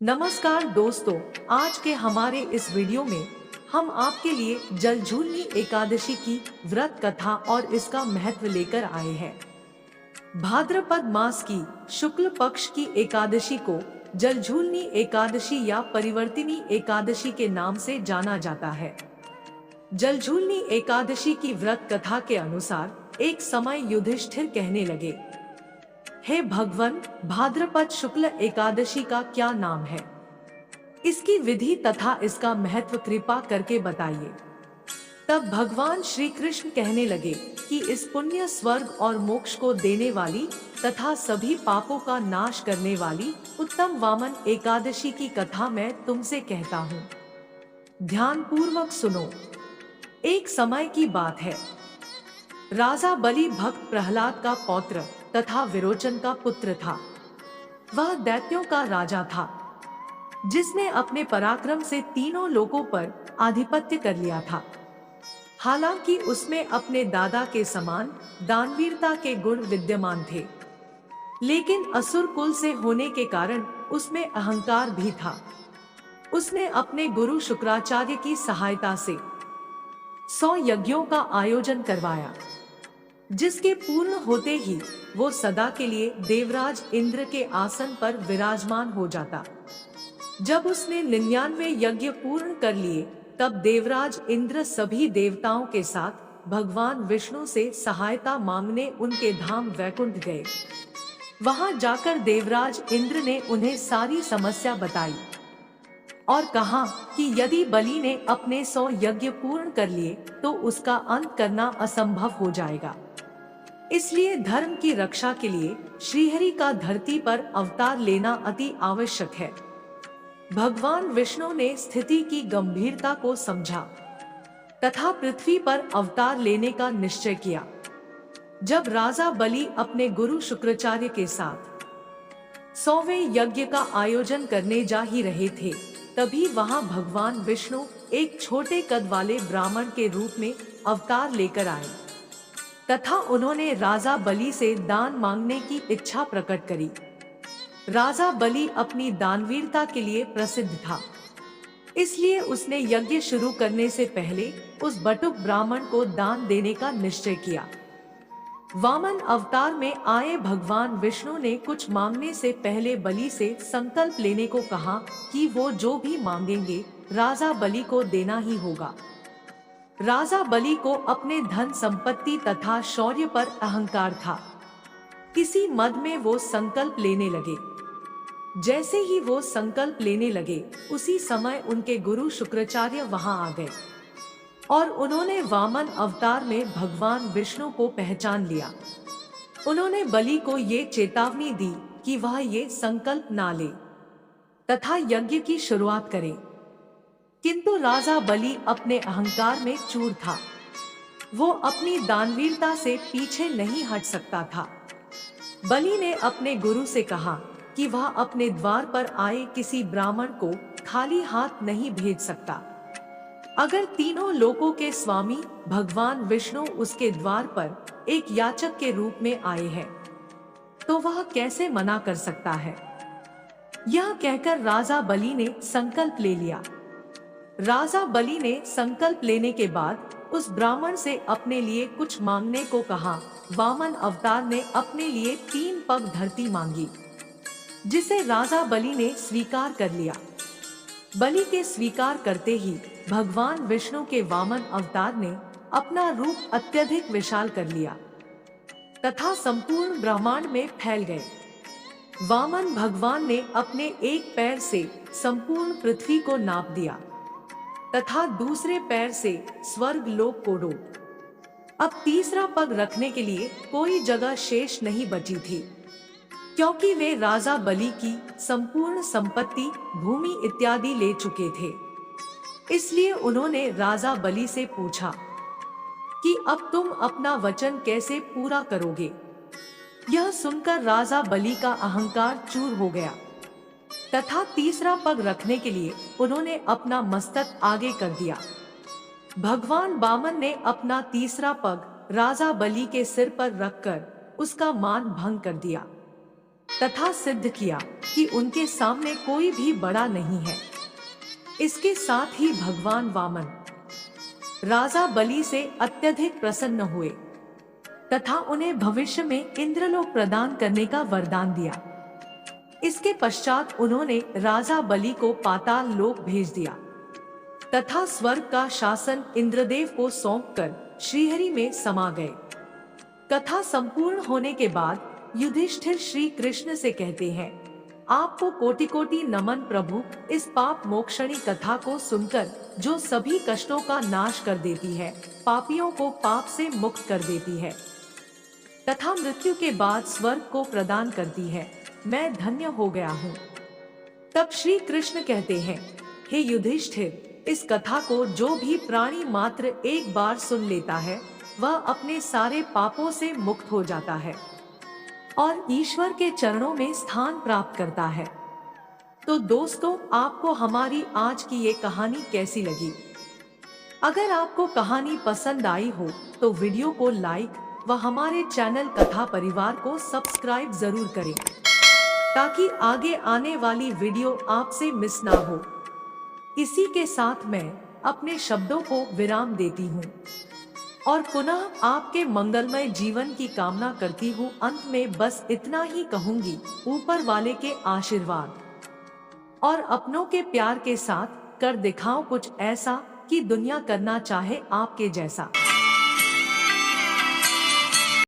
नमस्कार दोस्तों, आज के हमारे इस वीडियो में हम आपके लिए जलझूलनी एकादशी की व्रत कथा और इसका महत्व लेकर आए हैं। भाद्रपद मास की शुक्ल पक्ष की एकादशी को जलझूलनी एकादशी या परिवर्तिनी एकादशी के नाम से जाना जाता है। जलझूलनी एकादशी की व्रत कथा के अनुसार एक समय युधिष्ठिर कहने लगे, हे भगवन, भाद्रपद शुक्ल एकादशी का क्या नाम है? इसकी विधि तथा इसका महत्व कृपा करके बताइए। तब भगवान श्री कृष्ण कहने लगे कि इस पुण्य, स्वर्ग और मोक्ष को देने वाली तथा सभी पापों का नाश करने वाली उत्तम वामन एकादशी की कथा मैं तुमसे कहता हूँ। ध्यान पूर्वक सुनो। एक समय की बात है। राजा बलि भक्त प्रहलाद का पौत्र तथा विरोचन का पुत्र था। वह दैत्यों का राजा था, जिसने अपने पराक्रम से तीनों लोकों पर आधिपत्य कर लिया था। हालांकि उसमें अपने दादा के समान दानवीरता के गुण विद्यमान थे, लेकिन असुर कुल से होने के कारण उसमें अहंकार भी था। उसने अपने गुरु शुक्राचार्य की सहायता से 100 यज्ञों का आयोजन करवाया, जिसके पूर्ण होते ही वो सदा के लिए देवराज इंद्र के आसन पर विराजमान हो जाता। जब उसने 99 यज्ञ पूर्ण कर लिए, तब देवराज इंद्र सभी देवताओं के साथ भगवान विष्णु से सहायता मांगने उनके धाम वैकुंठ गए। वहां जाकर देवराज इंद्र ने उन्हें सारी समस्या बताई और कहा कि यदि बलि ने अपने 100 यज्ञ पूर्ण कर लिए तो उसका अंत करना असंभव हो जाएगा। इसलिए धर्म की रक्षा के लिए श्रीहरि का धरती पर अवतार लेना अति आवश्यक है। भगवान विष्णु ने स्थिति की गंभीरता को समझा तथा पृथ्वी पर अवतार लेने का निश्चय किया। जब राजा बलि अपने गुरु शुक्राचार्य के साथ 100वें यज्ञ का आयोजन करने जा ही रहे थे, तभी वहां भगवान विष्णु एक छोटे कद वाले ब्राह्मण के रूप में अवतार लेकर आए तथा उन्होंने राजा बलि से दान मांगने की इच्छा प्रकट करी। राजा बलि अपनी दानवीरता के लिए प्रसिद्ध था, इसलिए उसने यज्ञ शुरू करने से पहले उस बटुक ब्राह्मण को दान देने का निश्चय किया। वामन अवतार में आए भगवान विष्णु ने कुछ मांगने से पहले बलि से संकल्प लेने को कहा कि वो जो भी मांगेंगे राजा बलि को देना ही होगा। राजा बलि को अपने धन संपत्ति तथा शौर्य पर अहंकार था। किसी मद में वो संकल्प लेने लगे। जैसे ही वो संकल्प लेने लगे, उसी समय उनके गुरु शुक्राचार्य वहां आ गए और उन्होंने वामन अवतार में भगवान विष्णु को पहचान लिया। उन्होंने बलि को ये चेतावनी दी कि वह ये संकल्प ना ले तथा यज्ञ की शुरुआत करे, किंतु राजा बलि अपने अहंकार में चूर था। वो अपनी दानवीरता से पीछे नहीं हट सकता था। बलि ने अपने गुरु से कहा कि वह अपने द्वार पर आए किसी ब्राह्मण को खाली हाथ नहीं भेज सकता। अगर तीनों लोकों के स्वामी भगवान विष्णु उसके द्वार पर एक याचक के रूप में आए हैं, तो वह कैसे मना कर सकता है? यह कहकर राजा बलि ने संकल्प ले लिया। राजा बलि ने संकल्प लेने के बाद उस ब्राह्मण से अपने लिए कुछ मांगने को कहा। वामन अवतार ने अपने लिए 3 पग धरती मांगी, जिसे राजा बलि ने स्वीकार कर लिया। बलि के स्वीकार करते ही भगवान विष्णु के वामन अवतार ने अपना रूप अत्यधिक विशाल कर लिया तथा संपूर्ण ब्रह्मांड में फैल गए। वामन भगवान ने अपने एक पैर से संपूर्ण पृथ्वी को नाप दिया तथा दूसरे पैर से स्वर्ग लोक को रोक। अब तीसरा पग रखने के लिए कोई जगह शेष नहीं बची थी, क्योंकि वे राजा बलि की संपूर्ण संपत्ति, भूमि इत्यादि ले चुके थे। इसलिए उन्होंने राजा बलि से पूछा कि अब तुम अपना वचन कैसे पूरा करोगे? यह सुनकर राजा बलि का अहंकार चूर हो गया तथा तीसरा पग रखने के लिए उन्होंने अपना मस्तक आगे कर दिया। भगवान वामन ने अपना तीसरा पग राजा बलि के सिर पर रखकर उसका मान भंग कर दिया। तथा सिद्ध किया कि उनके सामने कोई भी बड़ा नहीं है। इसके साथ ही भगवान वामन राजा बलि से अत्यधिक प्रसन्न हुए तथा उन्हें भविष्य में इंद्रलोक प्रदान करने का वरदान दिया। इसके पश्चात उन्होंने राजा बलि को पाताल लोक भेज दिया तथा स्वर्ग का शासन इंद्रदेव को सौंपकर श्रीहरि में समा गए। कथा संपूर्ण होने के बाद युधिष्ठिर श्री कृष्ण से कहते हैं, आपको कोटि कोटि नमन प्रभु। इस पाप मोक्षणी कथा को सुनकर जो सभी कष्टों का नाश कर देती है, पापियों को पाप से मुक्त कर देती है तथा मृत्यु के बाद स्वर्ग को प्रदान करती है, मैं धन्य हो गया हूँ। तब श्री कृष्ण कहते हैं, हे युधिष्ठिर, इस कथा को जो भी प्राणी मात्र एक बार सुन लेता है वह अपने सारे पापों से मुक्त हो जाता है और ईश्वर के चरणों में स्थान प्राप्त करता है। तो दोस्तों, आपको हमारी आज की ये कहानी कैसी लगी? अगर आपको कहानी पसंद आई हो तो वीडियो को लाइक व हमारे चैनल कथा परिवार को सब्सक्राइब जरूर करें ताकि आगे आने वाली वीडियो आपसे मिस ना हो। इसी के साथ मैं अपने शब्दों को विराम देती हूँ और पुनः आपके मंगलमय जीवन की कामना करती हूँ। अंत में बस इतना ही कहूंगी, ऊपर वाले के आशीर्वाद और अपनों के प्यार के साथ कर दिखाओ कुछ ऐसा कि दुनिया करना चाहे आपके जैसा।